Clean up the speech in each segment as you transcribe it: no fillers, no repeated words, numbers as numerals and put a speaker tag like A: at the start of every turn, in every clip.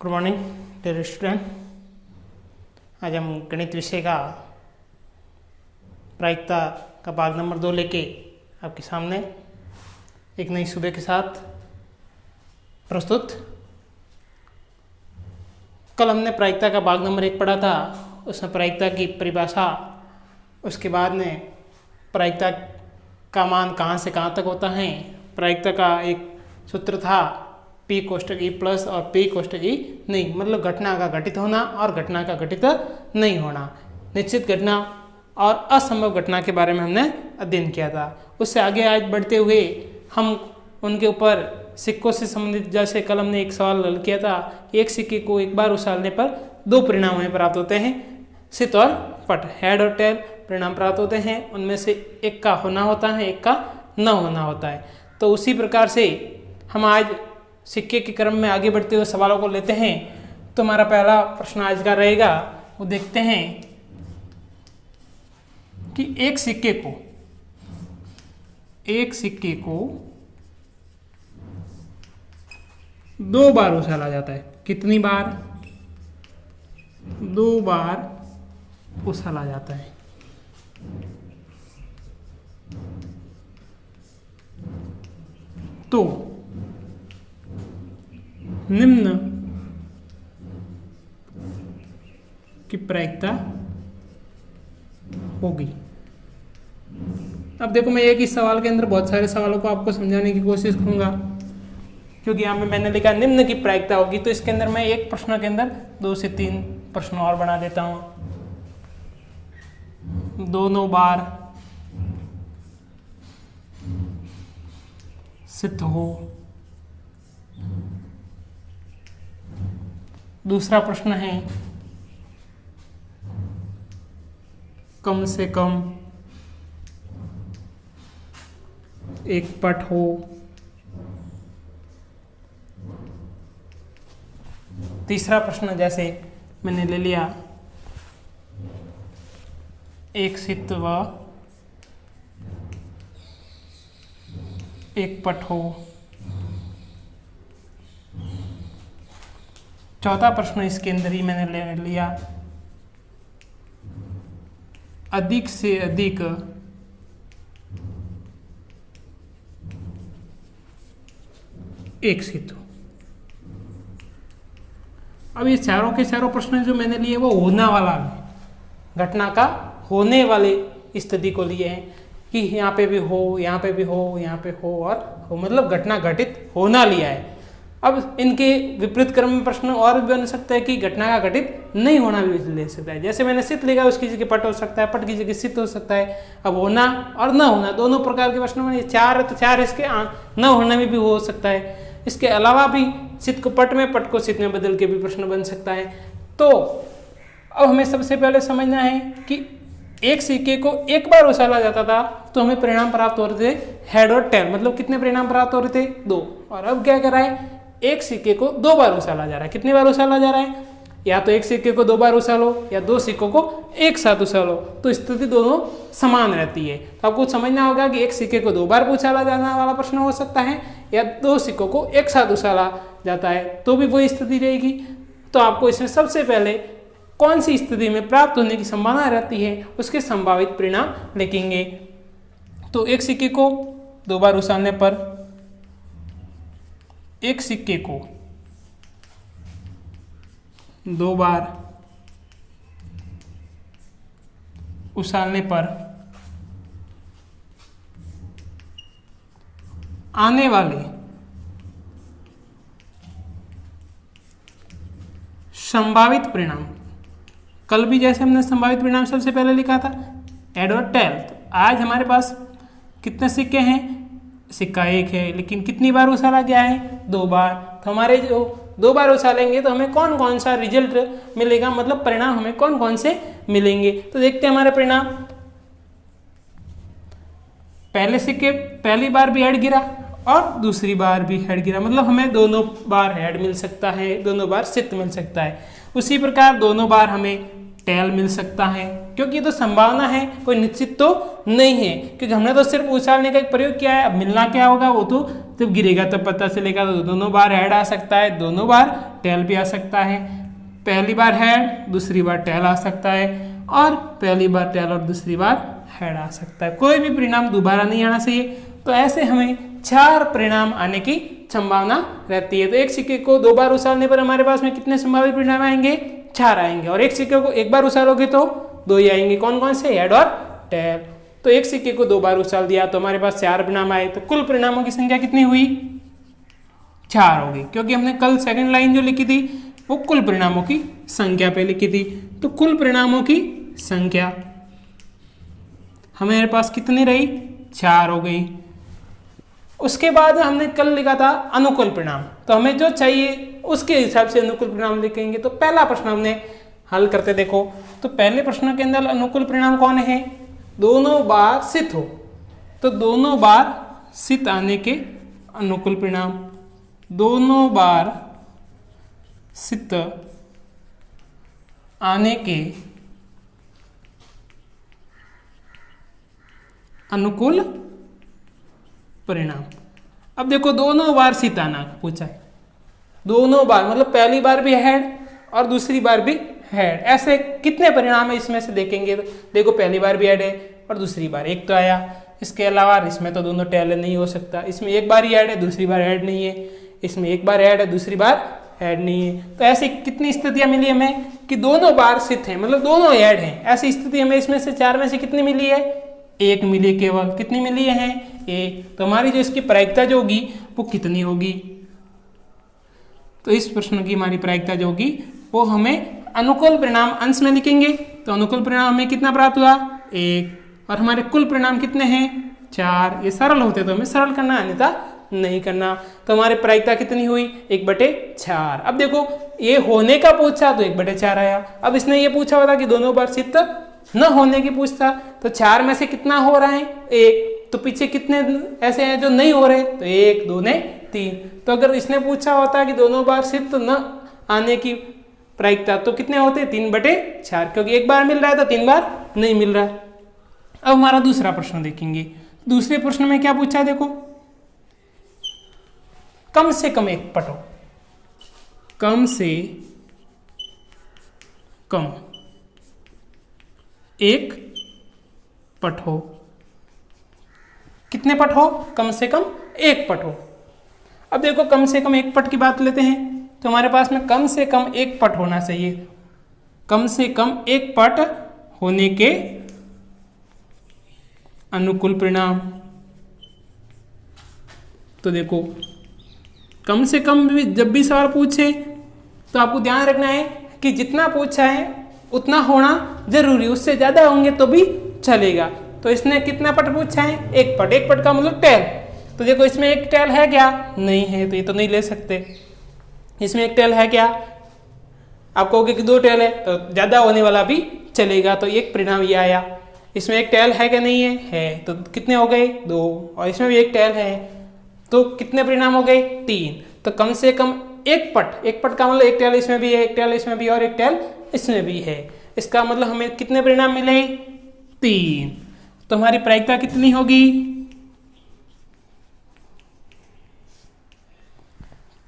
A: Good morning dear student. आज हम गणित विषय का प्रायिकता का भाग नंबर 2 लेके आपके सामने एक नई सुबह के साथ प्रस्तुत। कल हमने प्रायिकता का भाग नंबर 1 पढ़ा था। उसमें प्रायिकता की परिभाषा, उसके बाद में प्रायिकता का मान कहाँ से कहाँ तक होता है। प्रायिकता का एक सूत्र था P कोष्टक E प्लस और P कोष्टक E नहीं, मतलब घटना का घटित होना और घटना का घटित नहीं होना। निश्चित घटना और असंभव घटना के बारे में हमने अध्ययन किया था। उससे आगे आज बढ़ते हुए हम उनके ऊपर सिक्कों से संबंधित, जैसे कल हमने एक सवाल हल किया था, एक सिक्के को एक बार उछालने पर दो परिणाम हमें प्राप्त होते हैं, सित और पट, हेड और टेल परिणाम प्राप्त होते हैं। उनमें से एक का होना होता है, एक का न होना होता है। तो उसी प्रकार से हम आज सिक्के के क्रम में आगे बढ़ते हुए सवालों को लेते हैं। तो हमारा पहला प्रश्न आज का रहेगा, वो देखते हैं कि एक सिक्के को दो बार उछाला जाता है। कितनी बार? दो बार उछाला जाता है। तो निम्न की प्रायिकता होगी। अब देखो, मैं एक ही सवाल के अंदर बहुत सारे सवालों को आपको समझाने की कोशिश करूंगा, क्योंकि यहाँ पे मैंने लिखा निम्न की प्रायिकता होगी। तो इसके अंदर मैं एक प्रश्न के अंदर 2 से 3 प्रश्न और बना देता हूं। दोनों बार सिद्ध हो। दूसरा प्रश्न है कम से कम एक पट हो। तीसरा प्रश्न जैसे मैंने ले लिया, एक सित व एक पट हो। चौथा प्रश्न इसके अंदर ही मैंने ले लिया, अधिक से अधिक एक सित हो। अब ये चारों के चारों प्रश्न जो मैंने लिए वो होना वाला है, घटना का होने वाले स्थिति को लिए हैं कि यहाँ पे भी हो, यहाँ पे भी हो, यहाँ पे हो और हो, मतलब घटना घटित होना लिया है। अब इनके विपरीत क्रम में प्रश्न और भी बन सकता है कि घटना का घटित नहीं होना भी ले सकता है। जैसे मैंने सित लिखा, उसकी जगह पट हो सकता है, पट की जगह सित हो सकता है। अब होना और न होना दोनों प्रकार के प्रश्न में 4 है तो 4 इसके न होने में भी हो सकता है। इसके अलावा भी सित को पट में, पट को सित में बदल के भी प्रश्न बन सकता है। तो अब हमें सबसे पहले समझना है कि एक सिक्के को एक बार उछाला जाता था तो हमें परिणाम प्राप्त हो रहे थे हेड और टेल, मतलब कितने परिणाम प्राप्त हो रहे थे? 2। और अब क्या कर रहा है, एक सिक्के को 2 बार उछाला जा रहा है। कितनी बार उछाला जा रहा है? या तो एक सिक्के को 2 बार उछालो या 2 सिक्कों को एक साथ उछालो, तो स्थिति दोनों समान रहती है। तो आपको समझना होगा कि एक सिक्के को 2 बार उछाला जाने वाला प्रश्न हो सकता है या 2 सिक्कों को एक साथ उछाला जाता है तो भी वही स्थिति रहेगी। तो आपको इसमें सबसे पहले कौन सी स्थिति में प्राप्त होने की संभावना रहती है उसके संभावित परिणाम लिखेंगे। तो एक सिक्के को 2 बार उछालने पर, एक सिक्के को 2 बार उछालने पर आने वाले संभावित परिणाम, कल भी जैसे हमने संभावित परिणाम सबसे पहले लिखा था हेड और टेल। तो आज हमारे पास कितने सिक्के हैं? सिक्का 1 है, लेकिन कितनी बार उछाला गया है? 2 बार। तो हमारे जो 2 बार उछालेंगे तो हमें कौन कौन सा रिजल्ट मिलेगा, मतलब परिणाम हमें कौन कौन से मिलेंगे। तो देखते हैं हमारे परिणाम। पहले सिक्के पहली बार भी हेड गिरा और दूसरी बार भी हेड गिरा, मतलब हमें दोनों बार हेड मिल सकता है, दोनों बार सित मिल सकता है। उसी प्रकार दोनों बार हमें टेल मिल सकता है, क्योंकि ये तो संभावना है, कोई निश्चित तो नहीं है, क्योंकि हमने तो सिर्फ उछालने का एक प्रयोग किया है। अब मिलना क्या होगा वो तो जब गिरेगा तब पता चलेगा। तो दोनों बार हेड आ सकता है, दोनों बार टेल भी आ सकता है। पहली बार हेड, दूसरी बार टेल आ सकता है, और पहली बार टेल और दूसरी बार हेड आ सकता है। कोई भी परिणाम दोबारा नहीं आना चाहिए। तो ऐसे हमें 4 परिणाम आने की संभावना रहती है। तो एक सिक्के को 2 बार उछालने पर हमारे पास में कितने संभावित परिणाम आएंगे? 4 आएंगे। और एक सिक्के को 1 बार उछालोगे तो 2 ही आएंगे। कौन कौन से? हेड और टेल। तो एक सिक्के को 2 बार उछाल दिया तो हमारे पास 4 परिणाम आए। तो कुल परिणामों की संख्या कितनी हुई? 4 हो गई, क्योंकि हमने कल सेकंड लाइन जो लिखी थी वो कुल परिणामों की संख्या पे लिखी थी। तो कुल परिणामों की संख्या हमारे पास कितनी रही? 4 हो गई। उसके बाद हमने कल लिखा था अनुकूल परिणाम। तो हमें जो चाहिए उसके हिसाब से अनुकूल परिणाम लिखेंगे। तो पहला प्रश्न हमने हल करते देखो। तो पहले प्रश्न के अंदर अनुकूल परिणाम कौन है? दोनों बार सित हो। तो दोनों बार सित आने के अनुकूल परिणाम, दोनों बार सित आने के अनुकूल परिणाम। अब देखो दोनों बार सित आना पूछा है। दोनों बार मतलब पहली बार भी हेड और दूसरी बार भी हेड। ऐसे कितने परिणाम है इसमें से देखेंगे तो देखो पहली बार भी हेड है और दूसरी बार एक तो आया। इसके अलावा इसमें तो दोनों टेल नहीं हो सकता। इसमें एक बार ही हेड है, दूसरी बार हेड नहीं है। इसमें एक बार हेड है, दूसरी बार हेड नहीं है। तो ऐसी कितनी स्थितियां मिली हमें कि दोनों बार सित हैं, मतलब दोनों हेड हैं। ऐसी स्थिति हमें इसमें से 4 में से कितनी मिली है? 1 मिली केवल। कितनी मिली है? 1। तो हमारी जो इसकी प्रायिकता जो होगी वो कितनी होगी? तो इस प्रश्न की हमारी प्रायिकता जो होगी वो हमें अनुकूल परिणाम अंश में लिखेंगे। तो अनुकूल परिणाम हमें कितना प्राप्त हुआ? 1। और हमारे कुल परिणाम कितने हैं? 4। ये सरल होते तो हमें सरल करना, अन्यथा नहीं करना। तो हमारी प्रायिकता कितनी हुई? 1/4। अब देखो ये होने का पूछा तो 1/4 आया। अब इसने ये पूछा होता कि दोनों बार सित न होने की पूछता तो 4 में से कितना हो रहा है? 1। तो पीछे कितने ऐसे हैं जो नहीं हो रहे? तो 1 2 ने 3। तो अगर इसने पूछा होता कि दोनों बार सित न आने की प्रायिकता तो कितने होते? 3/4, क्योंकि एक बार मिल रहा है तो 3 बार नहीं मिल रहा है। अब हमारा दूसरा प्रश्न देखेंगे। दूसरे प्रश्न में क्या पूछा है देखो, कम से कम एक पट हो। कम से कम एक पट हो। कितने पट हो? कम से कम एक पट हो। अब देखो कम से कम एक पट की बात लेते हैं तो हमारे पास में कम से कम एक पट होना चाहिए। कम से कम एक पट होने के अनुकूल परिणाम। तो देखो कम से कम भी जब भी सवाल पूछे तो आपको ध्यान रखना है कि जितना पूछा है उतना होना जरूरी, उससे ज्यादा होंगे तो भी चलेगा। तो इसने कितना पट पूछा है? एक पट। एक पट का मतलब टेल। तो देखो इसमें एक टेल है क्या? नहीं है, तो ये तो नहीं ले सकते। इसमें एक टेल है क्या? आप कहोगे कि 2 टेल है तो ज्यादा होने वाला भी चलेगा। तो एक परिणाम ये आया। इसमें एक टेल है क्या? नहीं है, है। तो कितने हो गए? 2। और इसमें भी एक टेल है तो कितने परिणाम हो गए? 3। तो कम से कम एक पट। एक पट का मतलब एक टेल इसमें भी है, एक टेल इसमें भी और एक टेल इसमें भी है। इसका मतलब हमें कितने परिणाम मिले? 3। तो हमारी प्रायिकता कितनी होगी?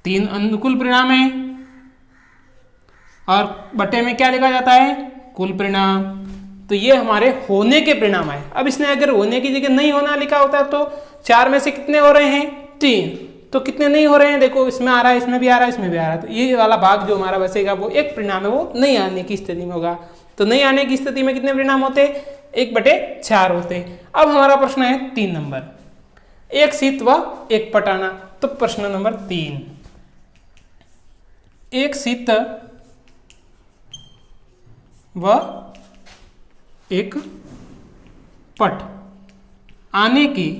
A: 3 अनुकूल परिणाम है और बटे में क्या लिखा जाता है? कुल परिणाम। तो ये हमारे होने के परिणाम आए। अब इसने अगर होने की जगह नहीं होना लिखा होता तो 4 में से कितने हो रहे हैं? 3। तो कितने नहीं हो रहे हैं? देखो इसमें आ रहा है, इसमें भी आ रहा है, इसमें भी आ रहा है। तो ये वाला भाग जो हमारा बचेगा वो एक परिणाम है, वो नहीं आने की स्थिति में होगा। तो नहीं आने की स्थिति में कितने परिणाम होते? 1/4 होते। अब हमारा प्रश्न है 3 नंबर, एक सित व एक पट आना। तो प्रश्न नंबर 3, एक सित व एक पट आने की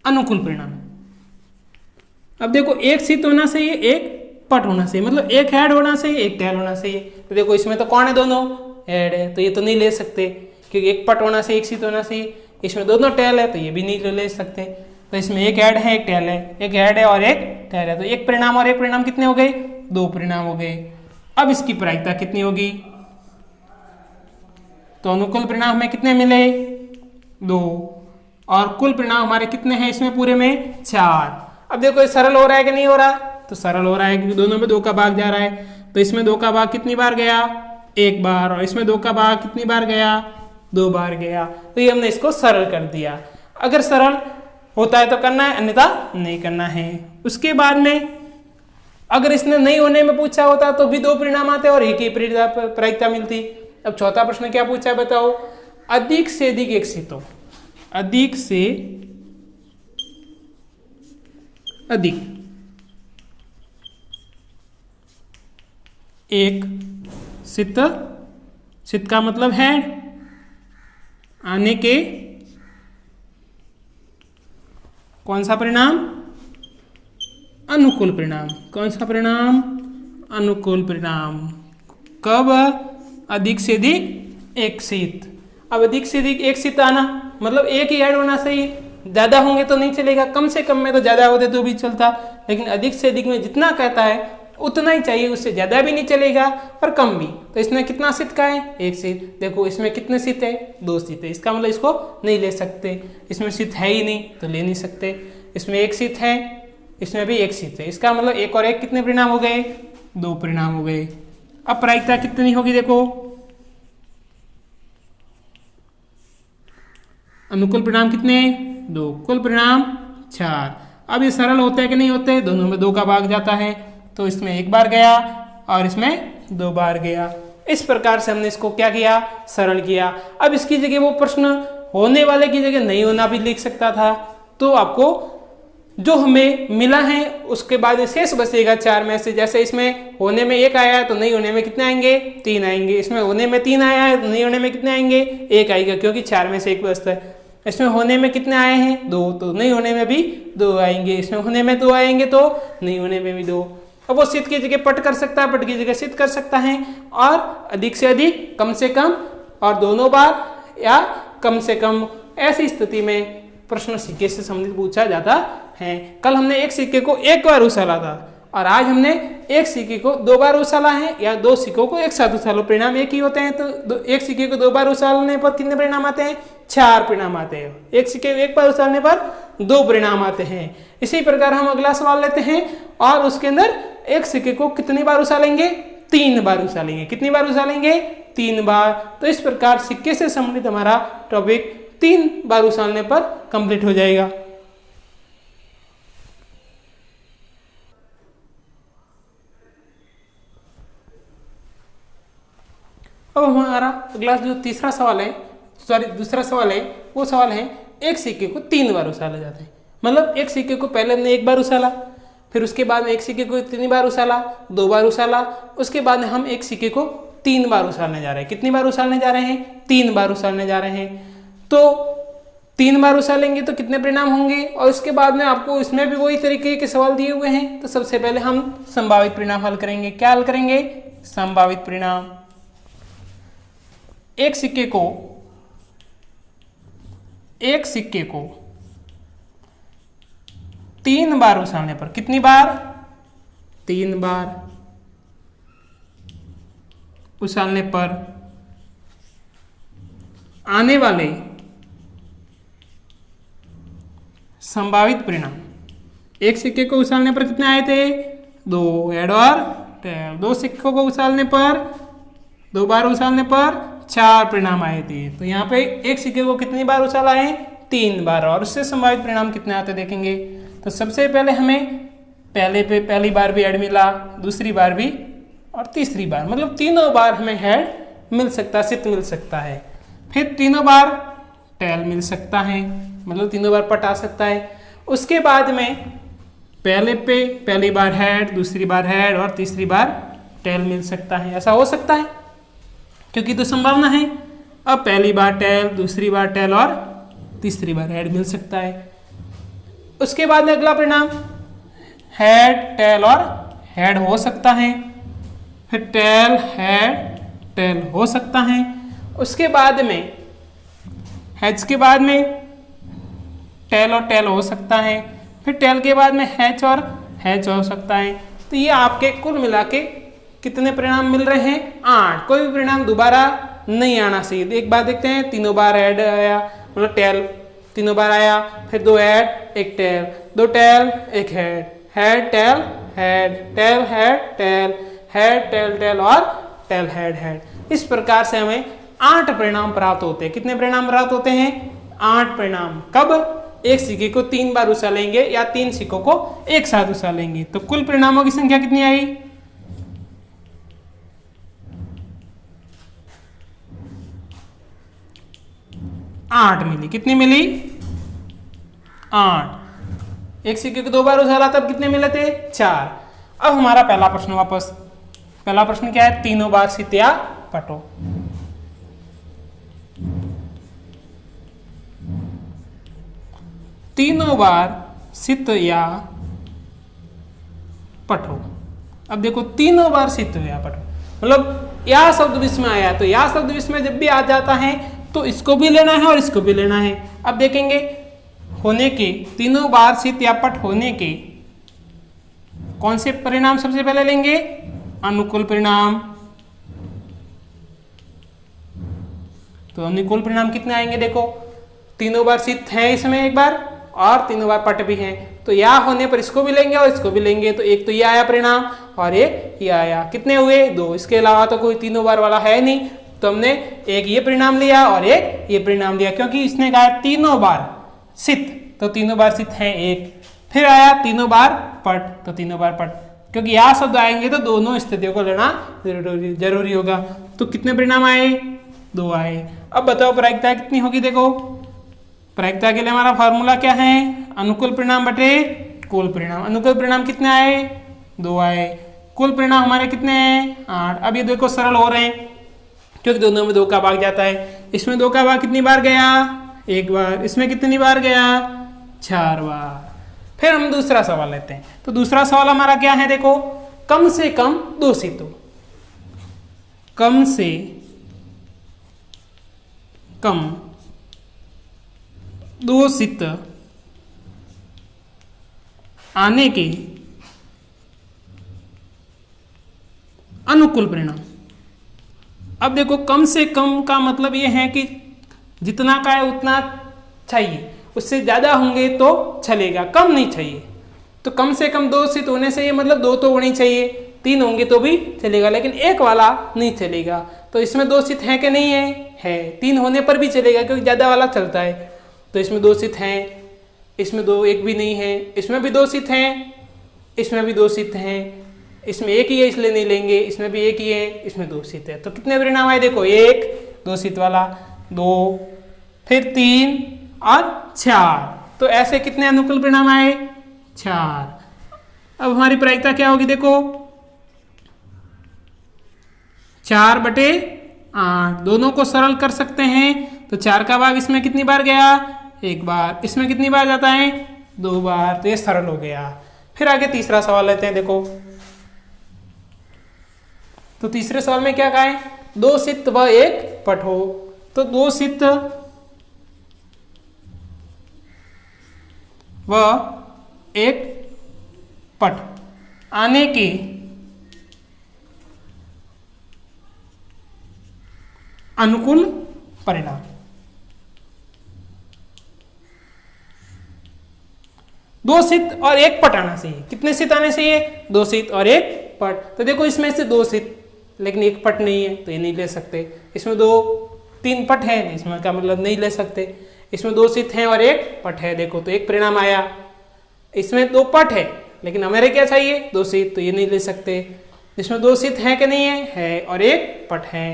A: अनुकूल परिणाम। अब देखो एक सित होना चाहिए, एक पट होना चाहिए, मतलब एक हेड होना चाहिए, एक टेल होना चाहिए। तो देखो इसमें तो कौन है? दोनों हेड है, तो ये तो नहीं ले सकते क्योंकि एक पट होना चाहिए, एक सित होना चाहिए। इसमें दोनों टेल है तो ये भी नहीं ले सकते। तो इसमें एक हेड है, एक टेल है, एक हेड है और एक टेल है। तो एक परिणाम और एक परिणाम कितने हो गए? 2 परिणाम हो गए। अब इसकी प्रायिकता कितनी होगी? तो अनुकूल परिणाम हमें कितने मिले? 2। और कुल परिणाम हमारे कितने हैं इसमें पूरे में? 4। अब देखो ये सरल हो रहा है कि नहीं हो रहा, तो सरल हो रहा है क्योंकि दोनों में 2 का भाग जा रहा है। तो इसमें 2 का भाग कितनी बार गया, 1 बार, और इसमें 2 का भाग कितनी बार गया, 2 बार गया। तो ये हमने इसको सरल कर दिया। अगर सरल होता है तो करना है, अन्यथा नहीं करना है। उसके बाद में अगर इसने नहीं होने में पूछा होता तो भी 2 परिणाम आते और एक ही प्रायिकता मिलती। अब चौथा प्रश्न क्या पूछा है बताओ, अधिक से अधिक एक सितों, अधिक से अधिक एक सित, सित का मतलब है आने के कौन सा परिणाम, अनुकूल परिणाम। कौन सा परिणाम, अनुकूल परिणाम। कब, अधिक से अधिक एक सित। अब अधिक से अधिक एक सित आना मतलब एक ही ऐड होना चाहिए, ज़्यादा होंगे तो नहीं चलेगा, कम से कम में तो ज़्यादा होते तो भी चलता, लेकिन अधिक से अधिक में जितना कहता है उतना ही चाहिए, उससे ज़्यादा भी नहीं चलेगा और कम भी। तो इसमें कितना सित का है, एक सित। देखो इसमें कितने सित है, 2 सित है, इसका मतलब इसको नहीं ले सकते, इसमें सित है ही नहीं तो ले नहीं सकते। इसमें एक सित है, इसमें भी एक सित है, इसका मतलब 1 और 1 कितने परिणाम हो गए, 2 परिणाम हो गए। अब प्रायिकता कितनी होगी देखो, अनुकूल परिणाम कितने, 2, कुल परिणाम 4। अब ये सरल होते हैं कि नहीं होते, दोनों में 2 का भाग जाता है, तो इसमें 1 बार गया और इसमें 2 बार गया। इस प्रकार से हमने इसको क्या किया, सरल किया। अब इसकी जगह वो प्रश्न होने वाले की जगह नहीं होना भी लिख सकता था, तो आपको जो हमें मिला है उसके बाद शेष बचेगा 4 में से। जैसे इसमें होने में 1 आया है तो नहीं होने में कितने आएंगे, 3 आएंगे। इसमें होने में 3 आया है तो नहीं होने में कितने आएंगे, 1 आएगा, क्योंकि 4 में से 1 बचता है। इसमें होने में कितने आए हैं, 2, तो नहीं होने में भी 2 आएंगे। इसमें होने में 2 आएंगे तो नहीं होने में भी 2। अब वो सित की जगह पट कर सकता है, पट की जगह सित कर सकता है, और अधिक से अधिक, कम से कम, और दोनों बार या कम से कम, ऐसी स्थिति में प्रश्न सिक्के से संबंधित पूछा जाता है। कल हमने एक सिक्के को 1 बार उछाला था और आज हमने एक सिक्के को 2 बार उछाला है, या 2 सिक्कों को एक साथ उछालो, परिणाम एक ही होते हैं। तो एक सिक्के को 2 बार उछालने पर कितने परिणाम आते हैं, 4 परिणाम आते हैं। एक सिक्के को 1 बार उछालने पर 2 परिणाम आते हैं। इसी प्रकार हम अगला सवाल लेते हैं और उसके अंदर एक सिक्के को कितनी बार उछालेंगे, 3 बार उछालेंगे। कितनी बार उछालेंगे, 3 बार। तो इस प्रकार सिक्के से संबंधित हमारा टॉपिक 3 बार उछालने पर कंप्लीट हो जाएगा। अब हमारा अगला जो तीसरा सवाल है, सॉरी दूसरा सवाल है, वो सवाल है एक सिक्के को 3 बार उछाला जाता है। मतलब एक सिक्के को पहले हमने 1 बार उछाला, फिर उसके बाद में एक सिक्के को 3 बार उछाला, 2 बार उछाला, उसके बाद में हम एक सिक्के को 3 बार उछालने जा रहे हैं। कितनी बार उछालने जा रहे हैं, 3 बार उछालने जा रहे हैं। तो 3 बार उछालेंगे तो कितने परिणाम होंगे, और उसके बाद में आपको इसमें भी वही तरीके के सवाल दिए हुए हैं। तो सबसे पहले हम संभावित परिणाम हल करेंगे। क्या हल करेंगे, संभावित परिणाम। एक सिक्के को 3 बार उछालने पर, कितनी बार, 3 बार उछालने पर आने वाले संभावित परिणाम। एक सिक्के को उछालने पर कितने आए थे, 2, हेड और टेल। 2 सिक्कों को उछालने पर, 2 बार उछालने पर 4 परिणाम आए थे। तो यहाँ पे एक सिक्के को कितनी बार उछाला है, 3 बार, और उससे संभावित परिणाम कितने आते देखेंगे। तो सबसे पहले हमें पहली बार भी हेड मिला, दूसरी बार भी, और तीसरी बार, मतलब तीनों बार हमें हेड मिल सकता है, सित मिल सकता है। फिर तीनों बार टेल मिल सकता है, मतलब तीनों बार पट आ सकता है। उसके बाद में पहली बार हेड, दूसरी बार हेड और तीसरी बार टेल मिल सकता है। ऐसा हो सकता है क्योंकि तो संभावना है। अब पहली बार टेल, दूसरी बार टेल और तीसरी बार हेड मिल सकता है। उसके बाद में अगला परिणाम हेड, टेल और हेड हो सकता है। फिर टेल, हेड, टेल हो सकता है। उसके बाद में हेड्स के बाद में टेल और टेल हो सकता है। फिर टेल के बाद में हैच और हैच हो सकता है। तो ये आपके कुल मिला के कितने परिणाम मिल रहे हैं, 8। कोई भी परिणाम दोबारा नहीं आना चाहिए। एक बार देखते हैं, तीनों बार हेड आया, मतलब टेल तीनों बार आया, फिर 2 हेड 1 टेल, दो टेल एक head tail head tail head tail head tail tail और टेल हेड हेड। इस प्रकार से हमें 8 परिणाम प्राप्त होते हैं। कितने परिणाम प्राप्त होते हैं? 8 परिणाम। कब? एक सिक्के को 3 बार उछालेंगे या 3 सिक्कों को एक साथ उछालेंगे। तो कुल परिणामों की संख्या कितनी आई? 8 मिली। कितनी मिली? 8। एक सिक्के को 2 बार उछाला तब कितने मिले थे? 4। अब हमारा पहला प्रश्न वापस। पहला प्रश्न क्या है? तीनों बार सित या पटो। तीनों बार सित या पठो। अब देखो तीनों बार सित या पठो मतलब या शब्द विस्मय आया तो या शब्द विस्मय जब भी आ जाता है तो इसको भी लेना है और इसको भी लेना है। अब देखेंगे होने के तीनों बार सित या पठ होने के कौन से परिणाम सबसे पहले लेंगे? अनुकूल परिणाम। तो अनुकूल परिणाम कितने आएंगे? देखो तीनों बार सित है इसमें एक बार और तीनों बार पट भी है तो या होने पर इसको भी लेंगे और इसको भी लेंगे। तो एक तो ये आया परिणाम और एक ये आया। कितने हुए? 2। इसके अलावा तो कोई तीनों बार वाला है नहीं तो हमने एक ये परिणाम लिया और एक ये परिणाम लिया क्योंकि इसने कहा तीनों बार सित तो तीनों बार सित है एक। फिर आया तीनों बार पट तो तीनों बार पट क्योंकि या शब्द आएंगे तो दोनों स्थितियों को लेना जरूरी होगा। तो कितने परिणाम आए? 2 आए। अब बताओ प्रायिकता कितनी होगी? देखो प्रायिकता के लिए हमारा फॉर्मूला क्या है? अनुकूल परिणाम बटे कुल परिणाम। अनुकूल परिणाम कितने आए? 2 आए। कुल परिणाम हमारे कितने हैं? 8। अब ये देखो सरल हो रहे हैं क्योंकि दोनों में 2 का भाग जाता है। इसमें 2 का भाग कितनी बार गया? 1 बार। इसमें कितनी बार गया? 4 बार। फिर हम दूसरा सवाल लेते हैं। तो दूसरा सवाल हमारा क्या है? देखो कम से कम 2 सितों। कम से कम 2 सित आने के अनुकूल परिणाम। अब देखो कम से कम का मतलब ये है कि जितना का है उतना चाहिए, उससे ज्यादा होंगे तो चलेगा, कम नहीं चाहिए। तो कम से कम 2 सित होने से ये मतलब 2 तो होनी चाहिए, 3 होंगे तो भी चलेगा लेकिन एक वाला नहीं चलेगा। तो इसमें 2 सित है कि नहीं है? 3 होने पर भी चलेगा क्योंकि ज्यादा वाला चलता है। तो इसमें 2 सित हैं, इसमें 2 एक भी नहीं है, इसमें भी 2 सित हैं, इसमें भी 2 सित हैं, इसमें एक ही है इसलिए नहीं लेंगे, इसमें भी एक ही है, इसमें 2 सित है। तो कितने परिणाम आए? देखो 1 2 सित वाला, 2 फिर 3 और 4। तो ऐसे कितने अनुकूल परिणाम आए? 4। अब हमारी प्रायिकता क्या होगी? देखो 4/8। दोनों को सरल कर सकते हैं तो 4 का भाग इसमें कितनी बार गया? 1 बार। इसमें कितनी बार जाता है? 2 बार। तो ये सरल हो गया। फिर आगे तीसरा सवाल लेते हैं। देखो तो तीसरे सवाल में क्या कहा है? 2 सित व 1 पट हो। तो 2 सित व 1 पट आने के अनुकूल परिणाम। 2 सित और 1 पट आना चाहिए। कितने सित आने चाहिए? 2 सित और 1 पट। तो देखो इसमें से 2 सित लेकिन 1 पट नहीं है तो ये नहीं ले सकते। इसमें 3 पट है, इसमें का मतलब नहीं ले सकते। इसमें 2 सित हैं और 1 पट है, देखो तो 1 परिणाम आया। इसमें 2 पट है लेकिन हमारे क्या चाहिए? 2 सित, तो ये नहीं ले सकते। इसमें 2 सित है कि नहीं है और 1 पट है।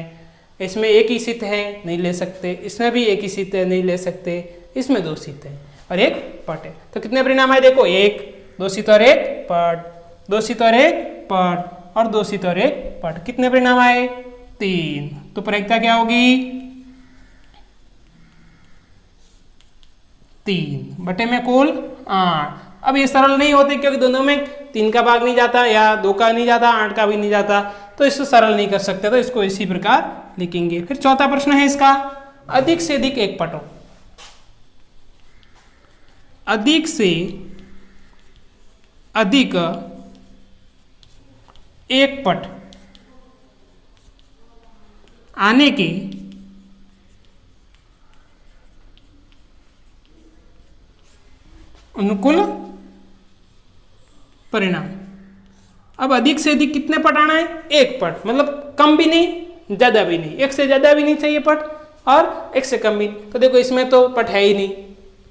A: इसमें 1 ही सित है, नहीं ले सकते। इसमें भी 1 ही सित है, नहीं ले सकते। इसमें 2 सित है और 1 पट है। तो कितने परिणाम आए? देखो 1 2 सित और 1 पट, 2 सित और 1 पट और 2 सित और 1 पट। कितने परिणाम आए? 3। तो प्रायिकता क्या होगी? 3 बटे में कुल 8। अब ये सरल नहीं होते क्योंकि दोनों में 3 का भाग नहीं जाता या 2 का नहीं जाता, 8 का भी नहीं जाता, तो इसको सरल नहीं कर सकते। तो इसको इसी प्रकार लिखेंगे। फिर चौथा प्रश्न है इसका, अधिक से अधिक 1 पटो। अधिक से अधिक 1 पट आने के अनुकूल परिणाम। अब अधिक से अधिक कितने पट आना है? 1 पट, मतलब कम भी नहीं ज़्यादा भी नहीं, 1 से ज़्यादा भी नहीं चाहिए पट और 1 से कम भी नहीं। तो देखो इसमें तो पट है ही नहीं,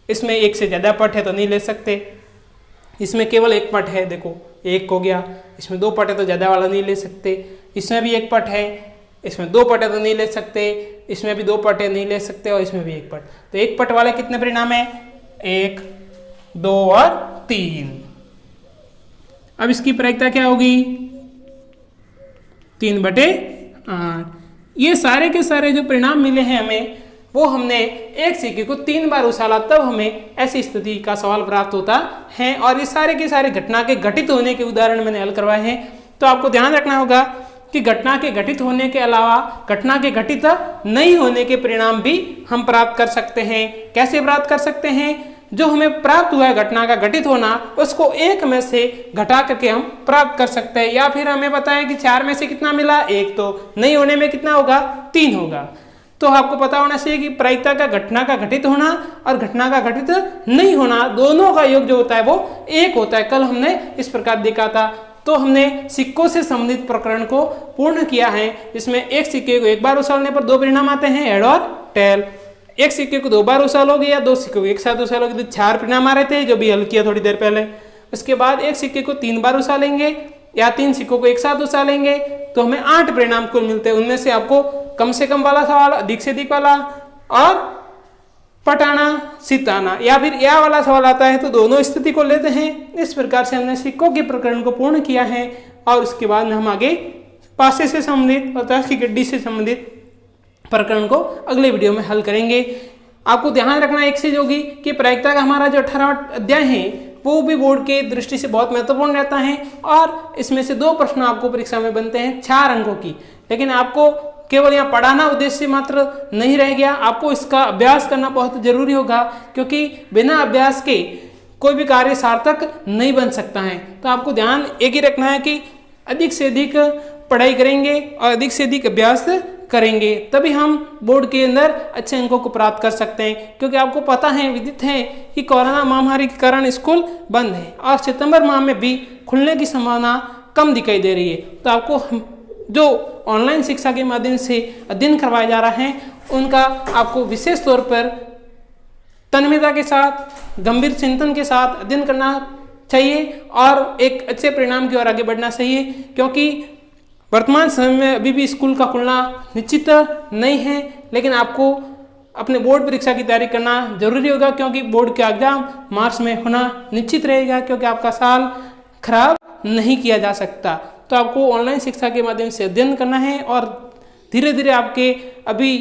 A: इसमें 1 से ज़्यादा पट है तो नहीं ले सकते, इसमें केवल 1 पट है, देखो 1 हो गया, इसमें 2 पट है तो ज़्यादा वाला नहीं ले सकते, इसमें भी 1 पट है, इसमें 2 पट है तो नहीं ले सकते, इसमें भी 2 पट है नहीं ले सकते और इसमें भी 1 पट। तो 1 पट वाले कितने परिणाम है? 1, 2 और 3। अब इसकी प्रायिकता क्या होगी? 3/8। ये सारे के सारे जो परिणाम मिले हैं हमें, वो हमने एक सिक्के को 3 बार उछाला तब हमें ऐसी स्थिति का सवाल प्राप्त होता है। और ये सारे के सारे घटना के घटित होने के उदाहरण मैंने हल करवाए हैं। तो आपको ध्यान रखना होगा कि घटना के घटित होने के अलावा घटना के घटित नहीं होने के परिणाम भी हम प्राप्त कर सकते हैं। कैसे प्राप्त कर सकते हैं? जो हमें प्राप्त हुआ है घटना का घटित होना, उसको 1 में से घटा करके हम प्राप्त कर सकते हैं। या फिर हमें पता है कि 4 में से कितना मिला? 1, तो नहीं होने में कितना होगा? 3 होगा। तो आपको पता होना चाहिए कि प्रायिकता का घटना का घटित होना और घटना का घटित नहीं होना, दोनों का योग जो होता है वो 1 होता है। कल हमने इस प्रकार देखा था। तो हमने सिक्कों से संबंधित प्रकरण को पूर्ण किया है। इसमें एक सिक्के को 1 बार उछालने पर 2 परिणाम आते हैं, हेड और टेल। एक सिक्के को 2 बार उछालोगे या 2 सिक्कों को एक साथ उछालोगे तो 4 परिणाम आ रहे थे, जो भी हल किया थोड़ी देर पहले। उसके बाद एक सिक्के को 3 बार उछालेंगे या 3 सिक्कों को एक साथ उछालेंगे तो हमें 8 परिणाम कुल मिलते हैं। उनमें से आपको कम से कम वाला सवाल, अधिक से अधिक वाला और पटाना सिताना या फिर या वाला सवाल आता है तो दोनों स्थिति को लेते हैं। इस प्रकार से हमने सिक्कों के प्रकरण को पूर्ण किया है और उसके बाद हम आगे पासे से संबंधित और ताश की गड्डी से संबंधित प्रकरण को अगले वीडियो में हल करेंगे। आपको ध्यान रखना एक चीज होगी कि प्रायिकता का हमारा जो 18वां अध्याय है वो भी बोर्ड के दृष्टि से बहुत महत्वपूर्ण रहता है और इसमें से 2 प्रश्न आपको परीक्षा में बनते हैं 4 अंकों की। लेकिन आपको केवल यहाँ पढ़ाना उद्देश्य मात्र नहीं रह गया, आपको इसका अभ्यास करना बहुत जरूरी होगा, क्योंकि बिना अभ्यास के कोई भी कार्य सार्थक नहीं बन सकता है। तो आपको ध्यान एक ही रखना है कि अधिक से अधिक पढ़ाई करेंगे और अधिक से अधिक अभ्यास करेंगे, तभी हम बोर्ड के अंदर अच्छे अंकों को प्राप्त कर सकते हैं। क्योंकि आपको पता है, विदित है कि कोरोना महामारी के कारण स्कूल बंद है और सितंबर माह में भी खुलने की संभावना कम दिखाई दे रही है। तो आपको जो ऑनलाइन शिक्षा के माध्यम से अध्ययन करवाया जा रहा है उनका आपको विशेष तौर पर तन्मयता के साथ, गंभीर चिंतन के साथ अध्ययन करना चाहिए और एक अच्छे परिणाम की ओर आगे बढ़ना चाहिए। क्योंकि वर्तमान समय में अभी भी स्कूल का खुलना निश्चित नहीं है, लेकिन आपको अपने बोर्ड परीक्षा की तैयारी करना जरूरी होगा, क्योंकि बोर्ड के एग्जाम मार्च में होना निश्चित रहेगा, क्योंकि आपका साल खराब नहीं किया जा सकता। तो आपको ऑनलाइन शिक्षा के माध्यम से अध्ययन करना है और धीरे धीरे आपके अभी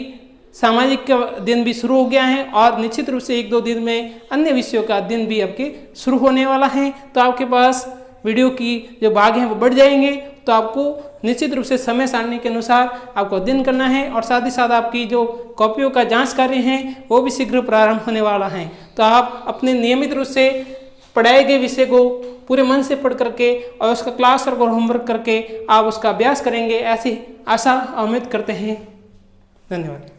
A: सामाजिक का अध्ययन भी शुरू हो गया है और निश्चित रूप से 1-2 दिन में अन्य विषयों का अध्ययन भी आपके शुरू होने वाला है। तो आपके पास वीडियो की जो भाग हैं वो बढ़ जाएंगे। तो आपको निश्चित रूप से समय सारणी के अनुसार आपको अध्ययन करना है और साथ ही साथ आपकी जो कॉपियों का जांच कार्य हैं वो भी शीघ्र प्रारंभ होने वाला है। तो आप अपने नियमित रूप से पढ़ाए गए विषय को पूरे मन से पढ़ करके और उसका क्लास वर्क और होमवर्क करके आप उसका अभ्यास करेंगे, ऐसी आशा उम्मीद करते हैं। धन्यवाद।